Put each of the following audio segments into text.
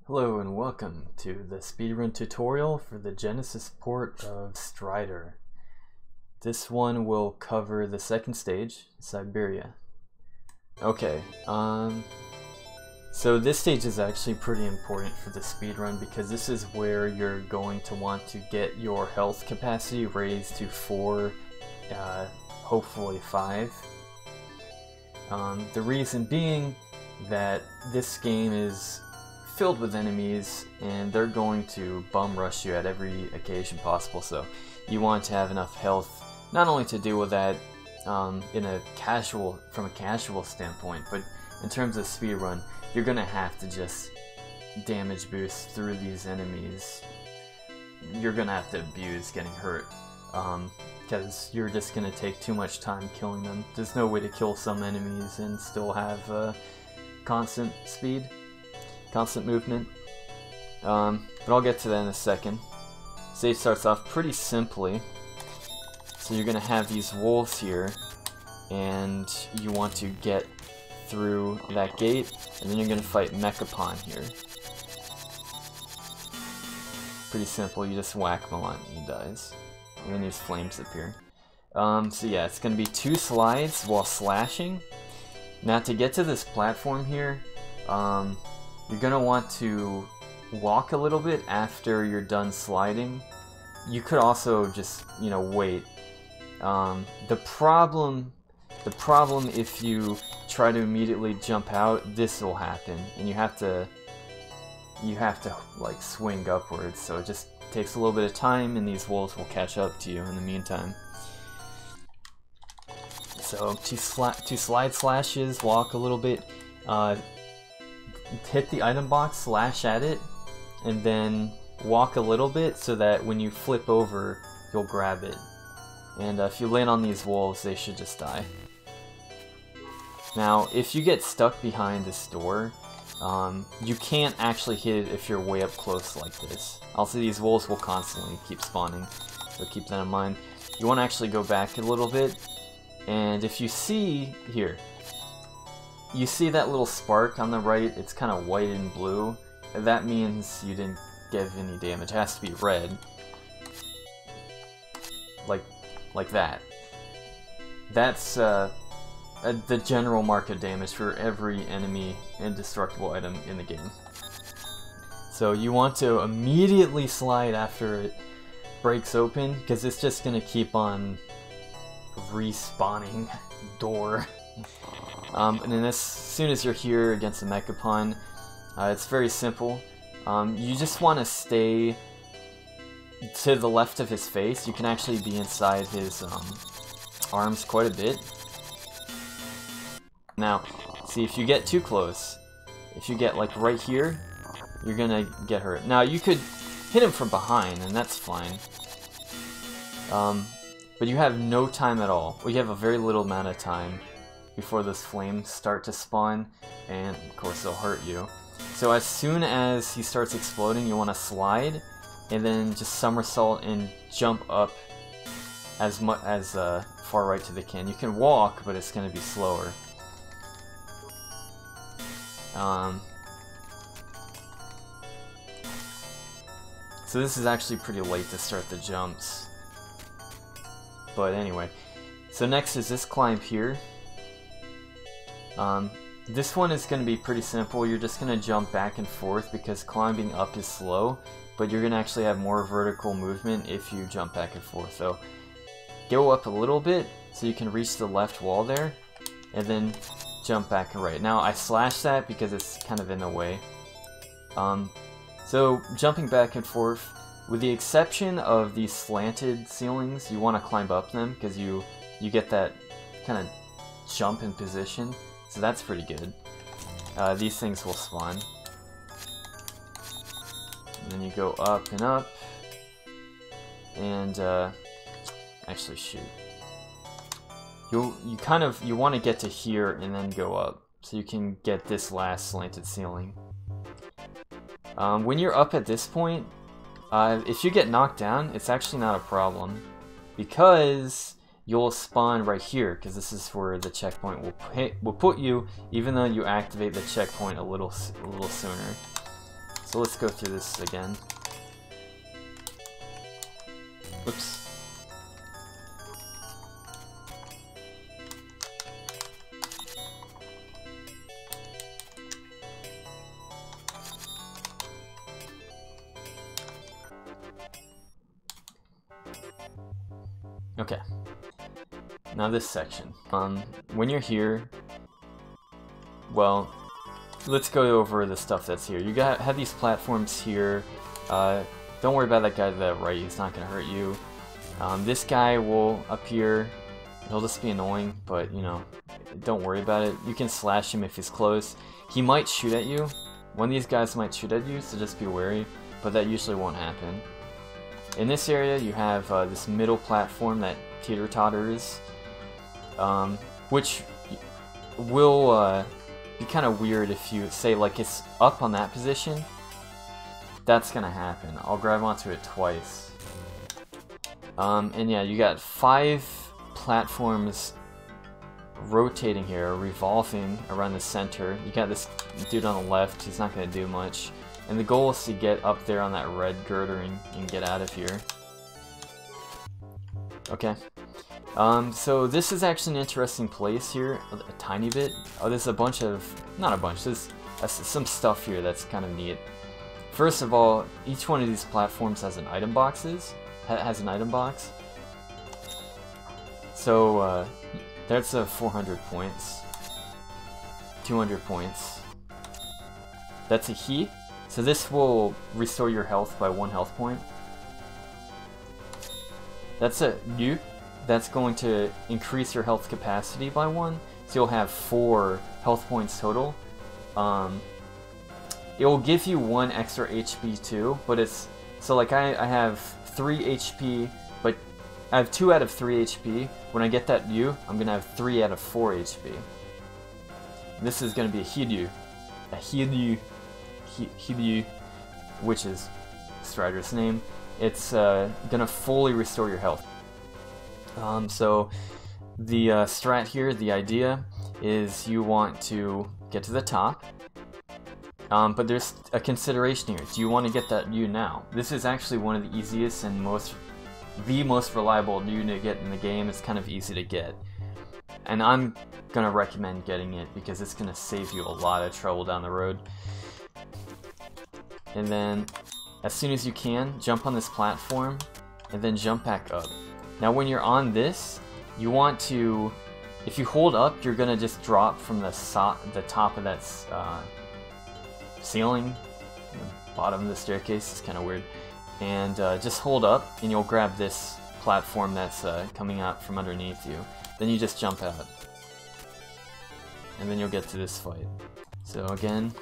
Hello and welcome to the speedrun tutorial for the Genesis port of Strider. This one will cover the second stage, Siberia. Okay, so this stage is actually pretty important for the speedrun because this is where you're going to want to get your health capacity raised to 4, hopefully 5. The reason being that this game is filled with enemies and they're going to bum rush you at every occasion possible, so you want to have enough health not only to deal with that from a casual standpoint, but in terms of speedrun, you're gonna have to just damage boost through these enemies. You're gonna have to abuse getting hurt because you're just gonna take too much time killing them. There's no way to kill some enemies and still have constant speed. Constant movement, but I'll get to that in a second. Stage starts off pretty simply. So you're gonna have these wolves here, and you want to get through that gate, and then you're gonna fight Mechapon here. Pretty simple, you just whack him a lot and he dies. And then these flames appear. So yeah, it's gonna be 2 slides while slashing. Now to get to this platform here, you're going to want to walk a little bit after you're done sliding. You could also just, wait. The problem if you try to immediately jump out, this will happen, and you have to like swing upwards. So it just takes a little bit of time, and these wolves will catch up to you in the meantime. So 2 slide slashes, walk a little bit. Hit the item box, slash at it, and then walk a little bit so that when you flip over, you'll grab it. And if you land on these wolves, they should just die. Now, if you get stuck behind this door, you can't actually hit it if you're way up close like this. Also, these wolves will constantly keep spawning, so keep that in mind. You want to actually go back a little bit, and if you see here, you see that little spark on the right? It's kind of white and blue. That means you didn't give any damage. It has to be red. Like that. That's the general market damage for every enemy indestructible item in the game. So you want to immediately slide after it breaks open, because it's just going to keep on respawning door. And then as soon as you're here against the Mechapon, it's very simple. You just want to stay to the left of his face. You can actually be inside his arms quite a bit. Now, see, if you get too close, if you get like right here, you're gonna get hurt. Now, you could hit him from behind, and that's fine. But you have no time at all. Well, you have a very little amount of time before those flames start to spawn, and of course they'll hurt you. So as soon as he starts exploding, you want to slide, and then just somersault and jump up as far right to the can. You can walk, but it's going to be slower. So this is actually pretty late to start the jumps. But anyway, so next is this climb here. This one is going to be pretty simple. You're just going to jump back and forth because climbing up is slow, but you're going to actually have more vertical movement if you jump back and forth. So go up a little bit so you can reach the left wall there, and then jump back and right. Now I slash that because it's kind of in the way. So jumping back and forth, with the exception of these slanted ceilings, you want to climb up them because you get that kind of jump in position. So that's pretty good. These things will spawn. And then you go up and up. And actually shoot. You want to get to here and then go up, so you can get this last slanted ceiling. When you're up at this point, if you get knocked down, it's actually not a problem, because you'll spawn right here, because this is where the checkpoint will put you, even though you activate the checkpoint a little sooner. So let's go through this again. Oops. Okay. Now this section. When you're here, well, let's go over the stuff that's here. You have these platforms here. Don't worry about that guy to the right. He's not gonna hurt you. This guy will appear. He'll just be annoying, but you know, don't worry about it. You can slash him if he's close. He might shoot at you. One of these guys might shoot at you, so just be wary. But that usually won't happen. In this area, you have this middle platform that teeter-totters, which will be kind of weird if you say like it's up on that position. That's gonna happen. I'll grab onto it twice. And yeah, you got 5 platforms rotating here, revolving around the center. You got this dude on the left, he's not gonna do much. And the goal is to get up there on that red girder and get out of here. Okay. So this is actually an interesting place here, a tiny bit. Oh, there's a bunch of, not a bunch, there's some stuff here that's kind of neat. First of all, each one of these platforms has an item has an item box. So that's 400 points, 200 points. That's a key. So this will restore your health by 1 health point. That's a new. That's going to increase your health capacity by 1. So you'll have 4 health points total. It will give you 1 extra HP too, but it's so like I have 3 HP, but I have 2 out of 3 HP. When I get that U, I'm gonna have 3 out of 4 HP. This is gonna be a Hiryu, which is Strider's name. It's gonna fully restore your health. So the strat here, the idea is you want to get to the top, but there's a consideration here. Do you want to get that U now? This is actually one of the easiest and the most reliable U to get in the game. It's kind of easy to get, and I'm gonna recommend getting it because it's gonna save you a lot of trouble down the road. And then, as soon as you can, jump on this platform, and then jump back up. Now when you're on this, you want to, if you hold up, you're gonna just drop from the top of that ceiling, the bottom of the staircase. It's kind of weird. And just hold up, and you'll grab this platform that's coming out from underneath you. Then you just jump out. And then you'll get to this fight. So again,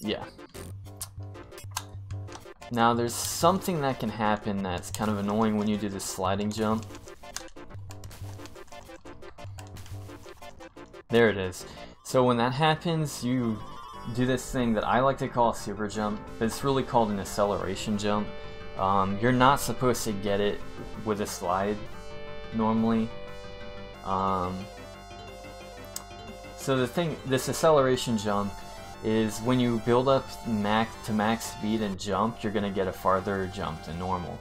yeah. Now there's something that can happen that's kind of annoying when you do this sliding jump. There it is. So when that happens, you do this thing that I like to call a super jump, but it's really called an acceleration jump. You're not supposed to get it with a slide normally. So the thing, this acceleration jump is when you build up to max speed and jump, you're gonna get a farther jump than normal.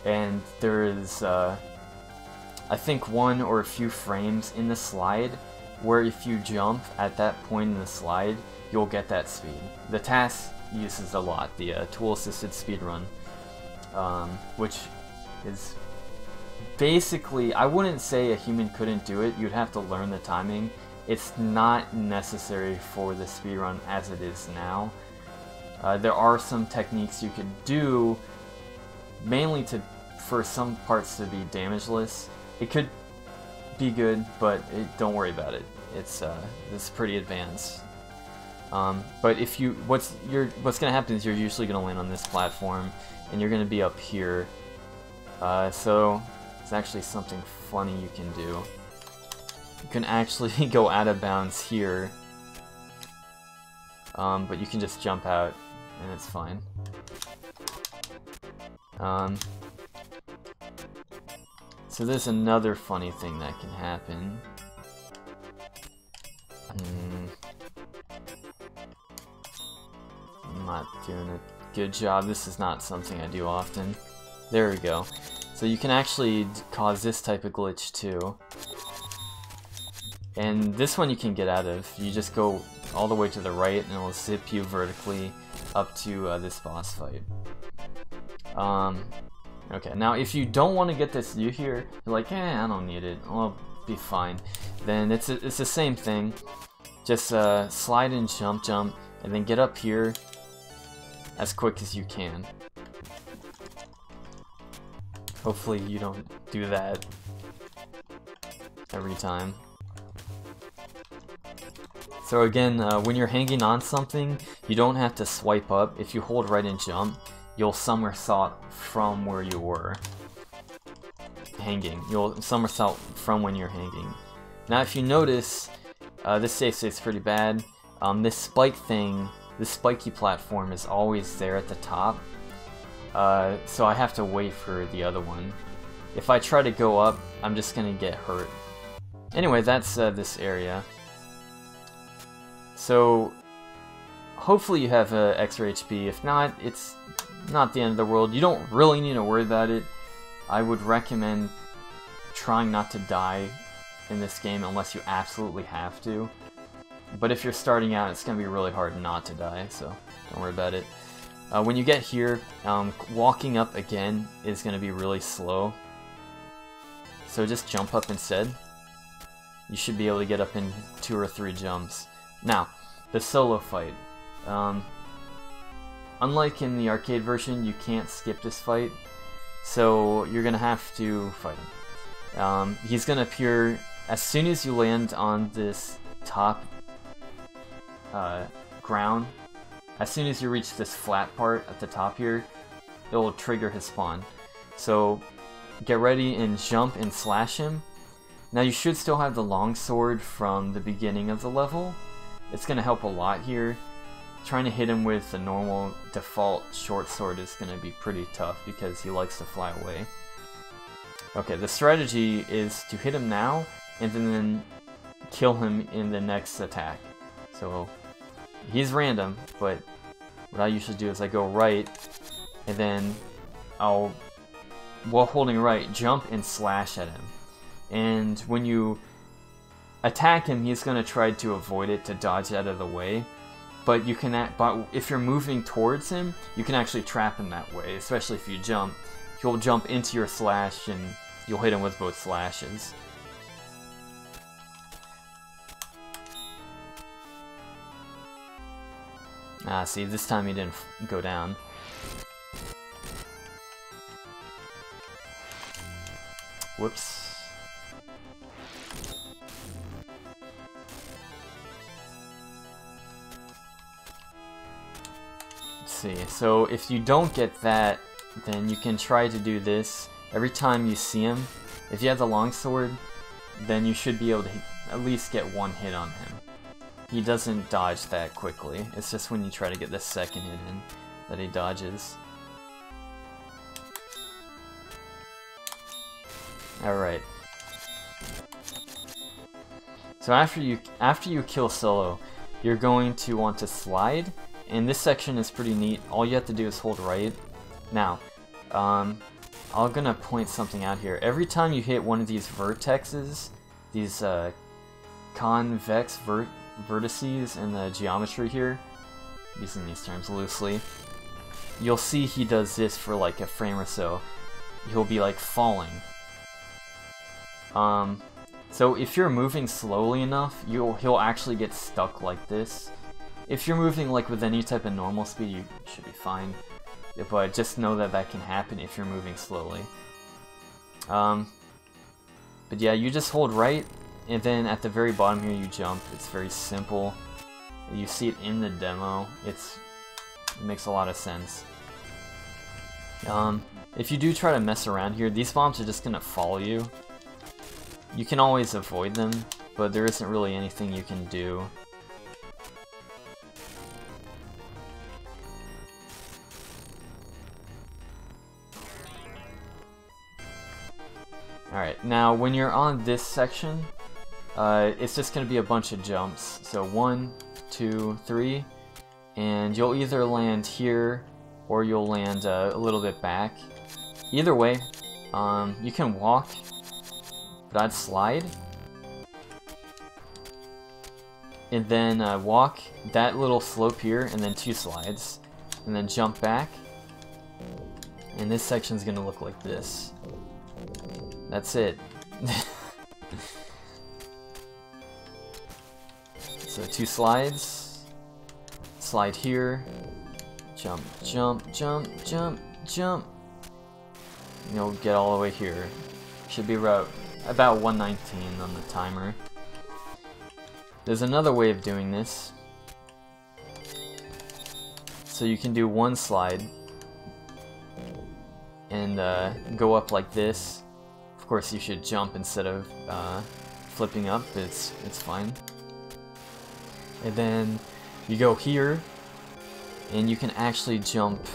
And there is, I think, 1 or a few frames in the slide where if you jump at that point in the slide, you'll get that speed. The task uses a lot, the tool-assisted speedrun, which is basically, I wouldn't say a human couldn't do it, you'd have to learn the timing. It's not necessary for the speedrun as it is now. There are some techniques you could do, mainly for some parts to be damageless. It could be good, but don't worry about it. It's pretty advanced. But if you, what's gonna happen is you're usually gonna land on this platform, and you're gonna be up here. So it's actually something funny you can do. You can actually go out of bounds here, but you can just jump out, and it's fine. So there's another funny thing that can happen. I'm not doing a good job. This is not something I do often. There we go. So you can actually cause this type of glitch too. And this one you can get out of. You just go all the way to the right and it'll zip you vertically up to this boss fight. Okay, now if you don't want to get this view here, you're like, I don't need it, I'll be fine. Then it's the same thing. Just slide and jump, and then get up here as quick as you can. Hopefully you don't do that every time. So again, when you're hanging on something, you don't have to swipe up. If you hold right and jump, you'll somersault from where you were hanging. You'll somersault from when you're hanging. Now if you notice, this safe state's pretty bad. This spike thing, this spiky platform is always there at the top. So I have to wait for the other one. If I try to go up, I'm just gonna get hurt. Anyway, that's this area. So hopefully you have extra HP. If not, it's not the end of the world. You don't really need to worry about it. I would recommend trying not to die in this game unless you absolutely have to. But if you're starting out, it's going to be really hard not to die, so don't worry about it. When you get here, walking up again is going to be really slow. So just jump up instead. You should be able to get up in 2 or 3 jumps. Now, the solo fight. Unlike in the arcade version, you can't skip this fight, so you're gonna have to fight him. He's gonna appear as soon as you land on this top ground. As soon as you reach this flat part at the top here, it will trigger his spawn. So get ready and jump and slash him. Now you should still have the longsword from the beginning of the level. It's going to help a lot here. Trying to hit him with the normal default short sword is going to be pretty tough because he likes to fly away. Okay, the strategy is to hit him now and then kill him in the next attack. So he's random, but what I usually do is I go right and then I'll, while holding right, jump and slash at him. And when you attack him, he's going to try to avoid it, to dodge out of the way. But you can, but if you're moving towards him, you can actually trap him that way, especially if you jump. He'll jump into your slash and you'll hit him with both slashes. Ah, see, this time he didn't go down. Whoops. See, so if you don't get that, then you can try to do this. Every time you see him, if you have the longsword, then you should be able to at least get one hit on him. He doesn't dodge that quickly. It's just when you try to get the second hit in that he dodges. Alright. So after you kill Solo, you're going to want to slide. And this section is pretty neat. All you have to do is hold right. Now, I'm gonna point something out here. Every time you hit one of these vertexes, these convex vertices in the geometry here, using these terms loosely, you'll see he does this for like a frame or so. He'll be like falling. So if you're moving slowly enough, he'll actually get stuck like this. If you're moving like with any type of normal speed, you should be fine. But just know that that can happen if you're moving slowly. But yeah, you just hold right, and then at the very bottom here you jump. It's very simple. You see it in the demo. It makes a lot of sense. If you do try to mess around here, these bombs are just gonna follow you. You can always avoid them, but there isn't really anything you can do. Alright, now when you're on this section, it's just going to be a bunch of jumps. So 1, 2, 3, and you'll either land here or you'll land a little bit back. Either way, you can walk, but I'd slide. And then walk that little slope here, and then 2 slides. And then jump back. And this section's gonna look like this. That's it. So 2 slides. Slide here. Jump, jump, jump, jump, jump. And you'll get all the way here. Should be about 119 on the timer. There's another way of doing this. So you can do 1 slide and go up like this. Of course, you should jump instead of flipping up. It's fine. And then you go here, and you can actually jump.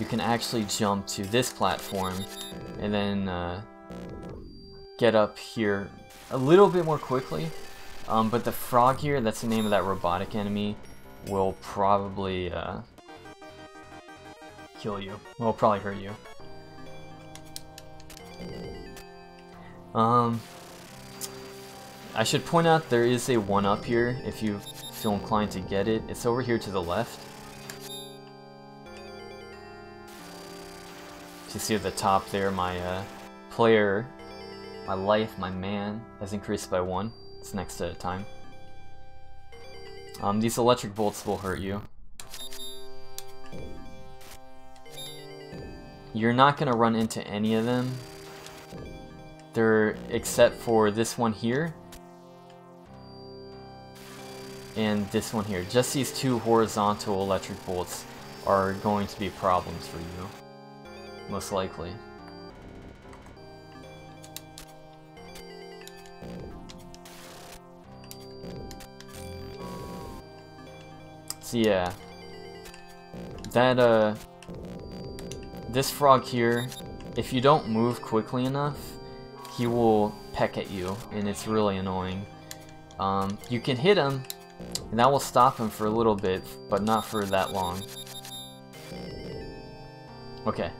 You can actually jump to this platform, and then get up here a little bit more quickly. But the frog here, that's the name of that robotic enemy, will probably kill you. Will probably hurt you. I should point out there is a 1-up here if you feel inclined to get it. It's over here to the left. You see at the top there, my player, my life, my man, has increased by 1. It's next to time. These electric bolts will hurt you. You're not going to run into any of them. They're except for this one here and this one here. Just these 2 horizontal electric bolts are going to be problems for you, most likely. So yeah, that this frog here, if you don't move quickly enough, he will peck at you, and it's really annoying. You can hit him, and that will stop him for a little bit, but not for that long. Okay.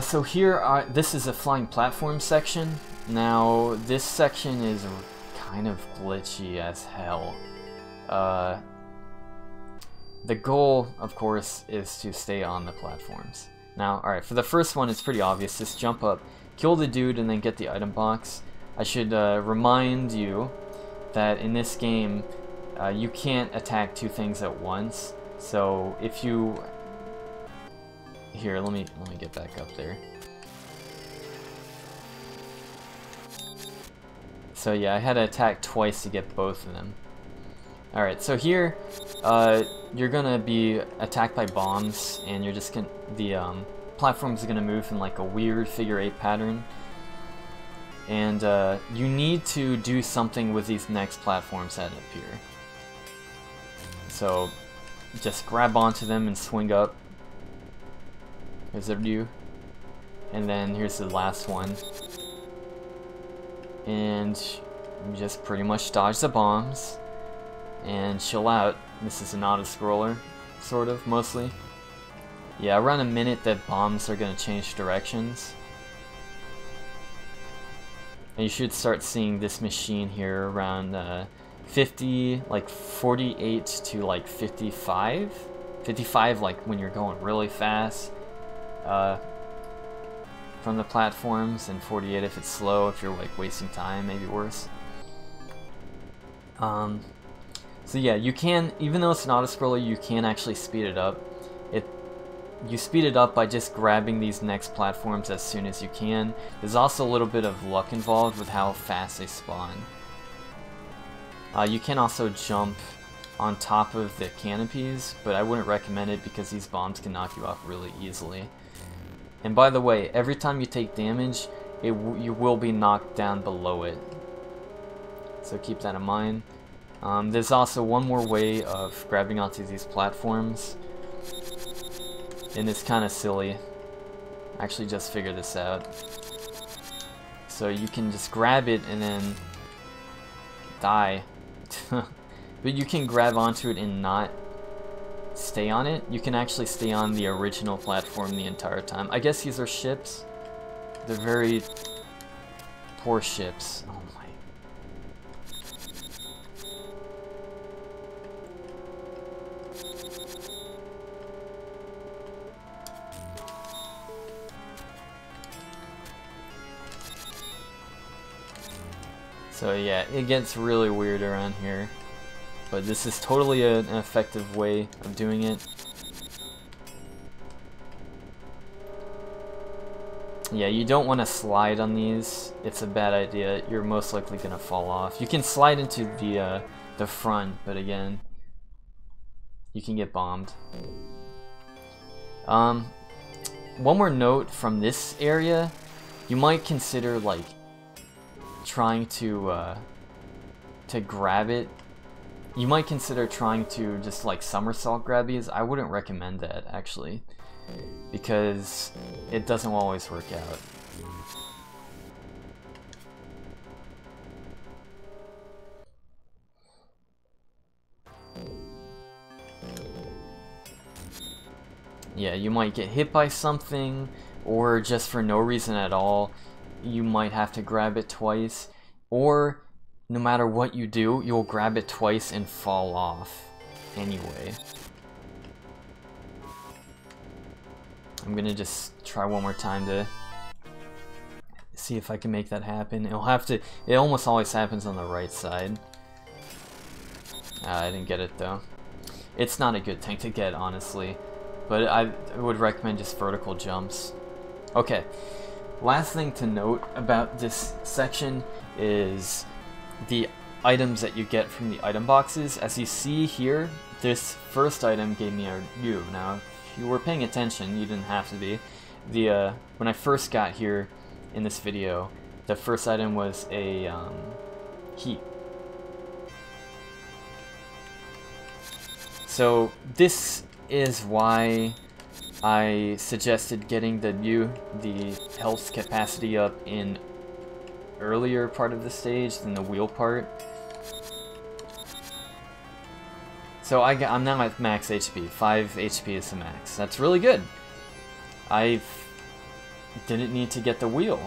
So here, this is a flying platform section. Now, this section is kind of glitchy as hell. The goal, of course, is to stay on the platforms. Now, alright, for the first one, it's pretty obvious. Just jump up, kill the dude, and then get the item box. I should remind you that in this game, you can't attack 2 things at once. So if you... Here, let me get back up there. So yeah, I had to attack twice to get both of them. Alright, so here, you're gonna be attacked by bombs, and you're just gonna, the platform's gonna move in like a weird figure-8 pattern. And you need to do something with these next platforms that appear. So just grab onto them and swing up. Here's a view. And then here's the last one. And you just pretty much dodge the bombs and chill out. This is an auto-scroller, sort of, mostly. Yeah, around a minute that bombs are going to change directions. And you should start seeing this machine here around 50, like 48 to like 55. 55 like when you're going really fast from the platforms, and 48 if it's slow, if you're like wasting time, maybe worse. So yeah, you can, even though it's an auto-scroller, you can actually speed it up. You speed it up by just grabbing these next platforms as soon as you can. There's also a little bit of luck involved with how fast they spawn. You can also jump on top of the canopies, but I wouldn't recommend it because these bombs can knock you off really easily. And by the way, every time you take damage, you will be knocked down below it. So keep that in mind. There's also one more way of grabbing onto these platforms, and it's kind of silly. actually just figured this out. So you can just grab it and then die. But you can grab onto it and not stay on it. You can actually stay on the original platform the entire time. I guess these are ships. They're very poor ships. Oh my. So yeah, it gets really weird around here. But this is totally an effective way of doing it. Yeah, you don't want to slide on these. It's a bad idea. You're most likely going to fall off. You can slide into the front, but again, you can get bombed. One more note from this area. You might consider like trying to grab it. You might consider trying to just like somersault grab these. I wouldn't recommend that actually, because it doesn't always work out. Yeah, you might get hit by something, or just for no reason at all, you might have to grab it twice, or no matter what you do, you'll grab it twice and fall off anyway. I'm gonna just try one more time to see if I can make that happen. It'll have to, it almost always happens on the right side. I didn't get it though. It's not a good thing to get, honestly, but I would recommend just vertical jumps. Okay, last thing to note about this section is the items that you get from the item boxes. As you see here, this first item gave me a U. Now, if you were paying attention, you didn't have to be. When I first got here in this video, the first item was a heat. So this is why I suggested getting the health capacity up in earlier part of the stage than the wheel part. So I'm now at max HP. 5 HP is the max. That's really good. I didn't need to get the wheel.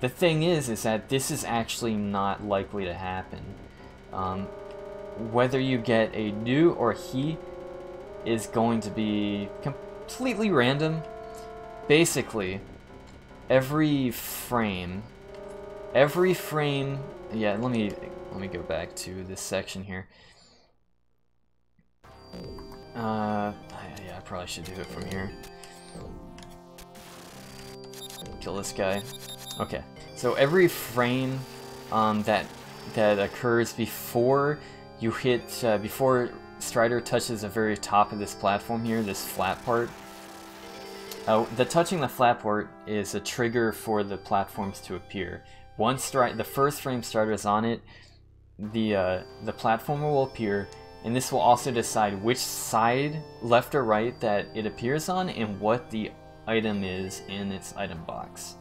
The thing is that this is actually not likely to happen. Whether you get a new or he is going to be completely random. Basically, every frame, yeah, let me go back to this section here. Yeah, I probably should do it from here. Kill this guy. Okay, so every frame that occurs before you hit, before Strider touches the very top of this platform here, this flat part. The touching the flat part is a trigger for the platforms to appear. Once the first frame Strider is on it, the platform will appear, and this will also decide which side, left or right, that it appears on, and what the item is in its item box.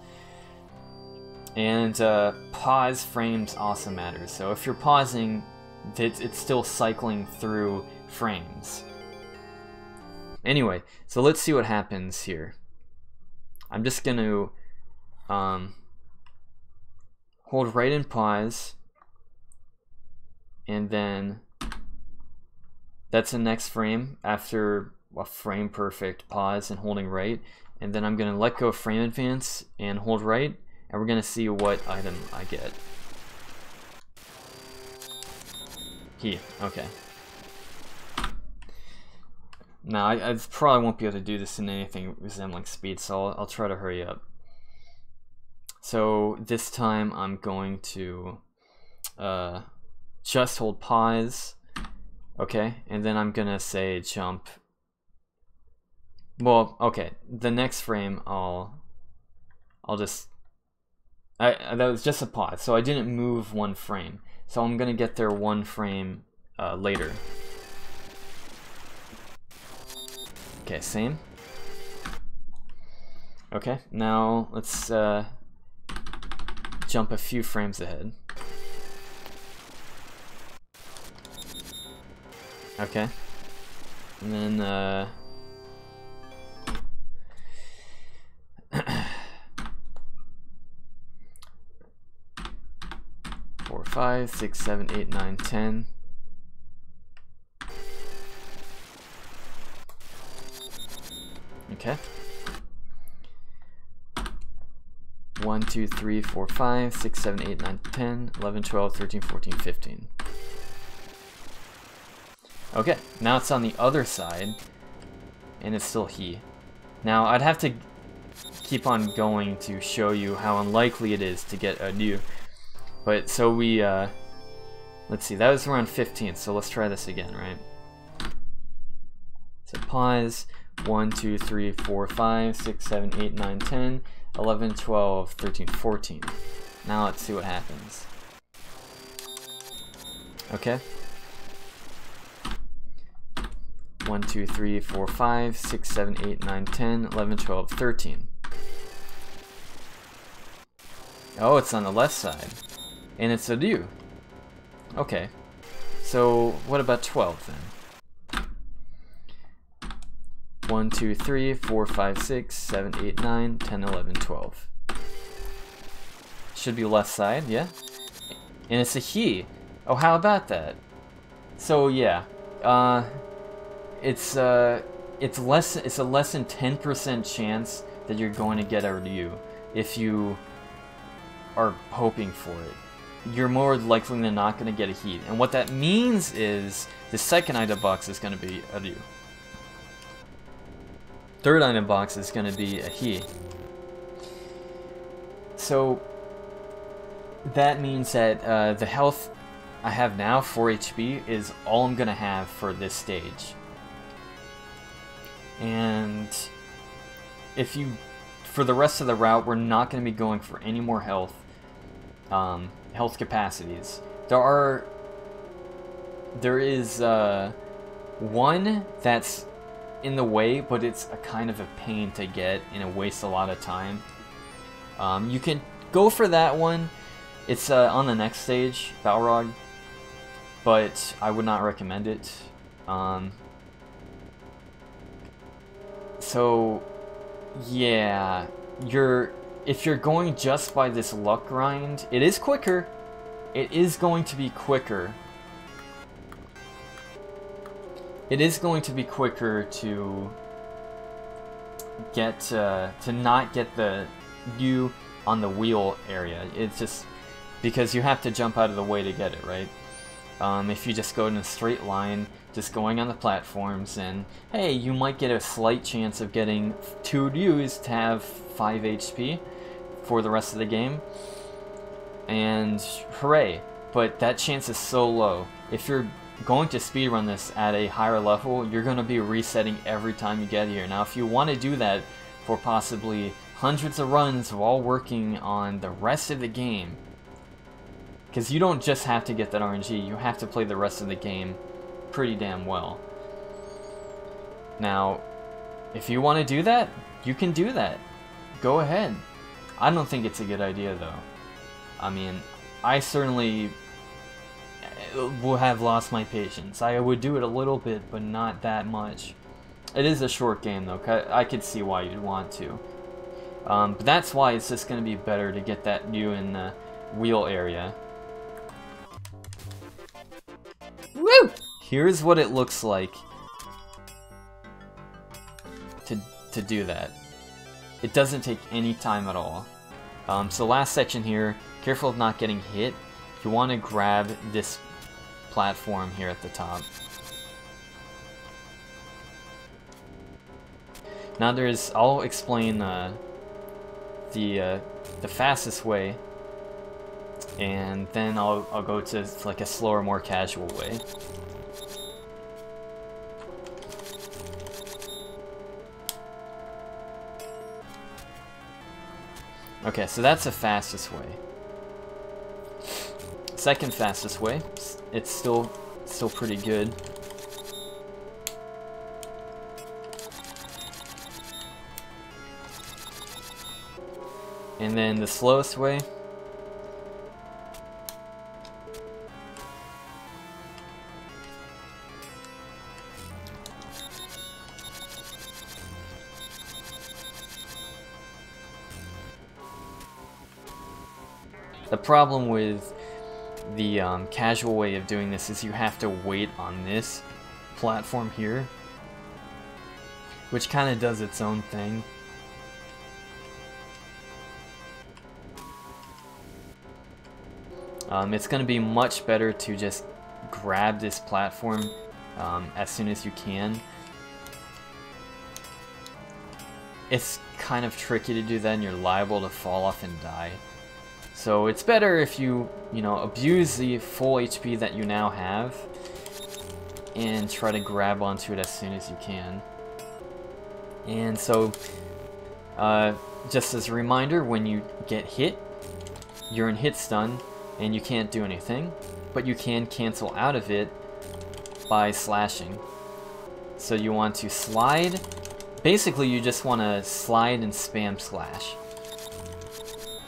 And pause frames also matter. So if you're pausing, it's still cycling through frames. Anyway, so let's see what happens here. I'm just going to hold right and pause, and then that's the next frame after a frame perfect pause and holding right, and then I'm going to let go of frame advance and hold right, and we're going to see what item I get. Here, okay. Now, I probably won't be able to do this in anything resembling speed, so I'll try to hurry up. So this time I'm going to just hold pause, okay, and then I'm gonna say jump. Well, okay, the next frame I'll just, that was just a pause, so I didn't move one frame. So I'm gonna get there one frame later. Okay, same. Okay, now let's jump a few frames ahead. Okay, and then 4, 5, 6, 7, 8, 9, 10. Okay. 1, 2, 3, 4, 5, 6, 7, 8, 9, 10, 11, 12, 13, 14, 15. Okay, now it's on the other side, and it's still he. Now, I'd have to keep on going to show you how unlikely it is to get a new. But, so we, let's see, that was around 15, so let's try this again, right? So pause, 1, 2, 3, 4, 5, 6, 7, 8, 9, 10, 11, 12, 13, 14. Now let's see what happens. Okay. 1, 2, 3, 4, 5, 6, 7, 8, 9, 10, 11, 12, 13. Oh, it's on the left side. And it's a do. Okay. So, what about 12 then? 1, 2, 3, 4, 5, 6, 7, 8, 9, 10, 11, 12. Should be left side, yeah? And it's a he. Oh, how about that? So, yeah. It's a less than 10% chance that you're going to get a review if you are hoping for it. You're more likely than not going to get a heat, and what that means is the second item box is going to be a review. Third item box is going to be a he. So that means that the health I have now, 4 HP, is all I'm going to have for this stage. And if you, for the rest of the route, we're not going to be going for any more health capacities. There is one that's in the way, but it's a kind of a pain to get and it wastes a lot of time. You can go for that one. It's on the next stage, Balrog, but I would not recommend it. So, yeah, if you're going just by this luck grind, it is quicker. It is going to be quicker. It is going to be quicker to get to not get the U on the wheel area. It's just because you have to jump out of the way to get it, right? If you just go in a straight line, just going on the platforms, and hey, you might get a slight chance of getting 2 U's to have 5 HP for the rest of the game, and hooray. But that chance is so low. If you're going to speedrun this at a higher level, you're going to be resetting every time you get here. Now, if you want to do that for possibly hundreds of runs while working on the rest of the game, because you don't just have to get that RNG, you have to play the rest of the game pretty damn well. Now, if you want to do that, you can do that. Go ahead. I don't think it's a good idea, though. I mean, I certainly will have lost my patience. I would do it a little bit, but not that much. It is a short game, though. I could see why you'd want to. But that's why it's just going to be better to get that new in the wheel area. Woo! Here's what it looks like to do that. It doesn't take any time at all. So last section here, careful of not getting hit. You want to grab this platform here at the top. Now I'll explain the fastest way, and then I'll go to like a slower, more casual way. Okay, so that's the fastest way. Second fastest way, it's still pretty good. And then the slowest way, the problem with the casual way of doing this is you have to wait on this platform here, which kind of does its own thing. It's going to be much better to just grab this platform as soon as you can. It's kind of tricky to do that, and you're liable to fall off and die. So it's better if you abuse the full HP that you now have and try to grab onto it as soon as you can. And so, just as a reminder, when you get hit, you're in hit stun and you can't do anything, but you can cancel out of it by slashing. So you want to slide. Basically, you just want to slide and spam slash.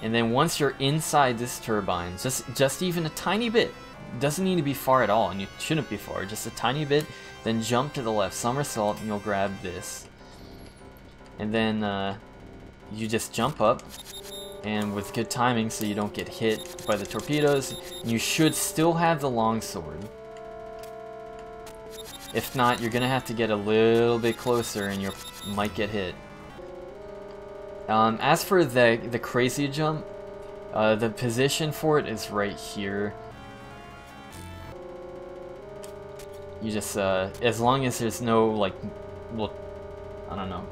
And then once you're inside this turbine, just even a tiny bit, doesn't need to be far at all, and you shouldn't be far, just a tiny bit, then jump to the left, somersault, and you'll grab this. And then you just jump up, and with good timing so you don't get hit by the torpedoes, you should still have the longsword. If not, you're gonna have to get a little bit closer and you might get hit. As for the crazy jump, the position for it is right here. You just, as long as there's no, like, well, I don't know,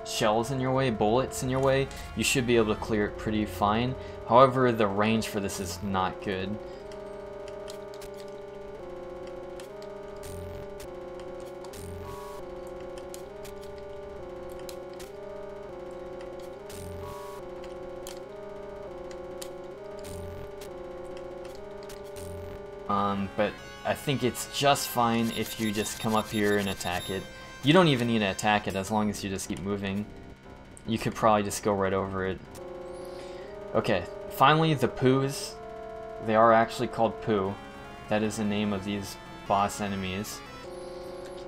shells in your way, bullets in your way, you should be able to clear it pretty fine. However, the range for this is not good. But I think it's just fine if you just come up here and attack it. You don't even need to attack it as long as you just keep moving. You could probably just go right over it. Okay, finally the poos. They are actually called poo. That is the name of these boss enemies.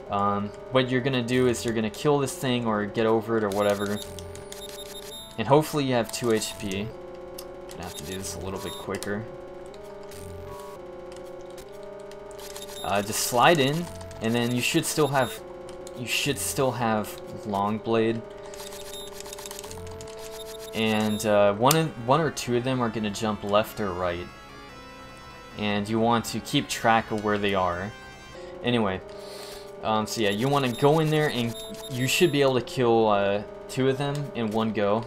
What you're gonna do is you're gonna kill this thing or get over it or whatever. And hopefully you have 2 HP. I'm gonna have to do this a little bit quicker. Just slide in, and then you should still have long blade, and one or two of them are gonna jump left or right, and you want to keep track of where they are. Anyway, so yeah, you want to go in there, and you should be able to kill 2 of them in one go.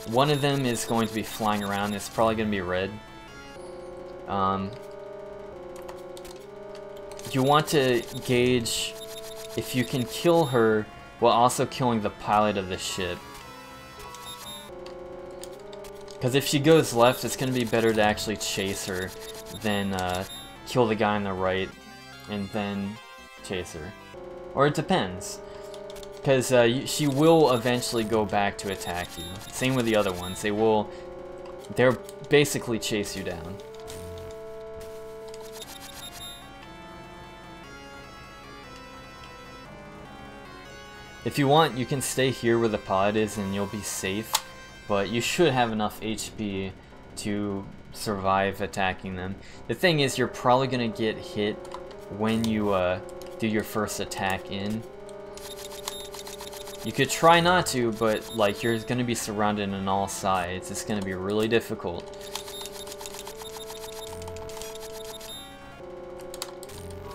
One of them is going to be flying around. It's probably gonna be red. You want to gauge if you can kill her while also killing the pilot of the ship. Because if she goes left, it's going to be better to actually chase her than kill the guy on the right and then chase her. Or it depends. Because she will eventually go back to attack you. Same with the other ones. They'll basically chase you down. If you want, you can stay here where the pilot is and you'll be safe, but you should have enough HP to survive attacking them. The thing is, you're probably going to get hit when you do your first attack in. You could try not to, but like you're going to be surrounded on all sides. It's going to be really difficult.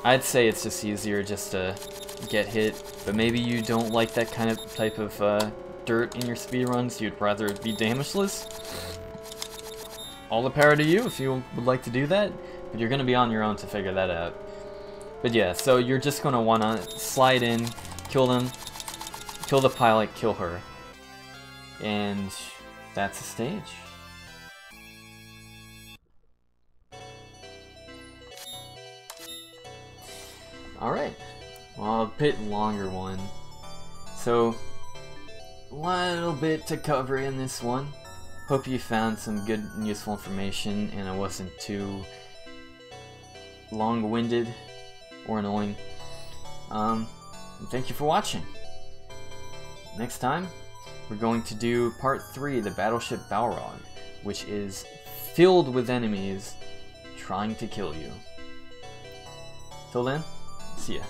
I'd say it's just easier just to get hit, but maybe you don't like that type of dirt in your speedruns. You'd rather be damageless. All the power to you if you would like to do that, but you're going to be on your own to figure that out. But yeah, so you're just going to want to slide in, kill them, kill the pilot, kill her, and that's the stage. Alright, well, a bit longer one. So, a little bit to cover in this one. Hope you found some good and useful information and it wasn't too long-winded or annoying. Thank you for watching. Next time, we're going to do part 3, the Battleship Balrog, which is filled with enemies trying to kill you. Till then, see ya.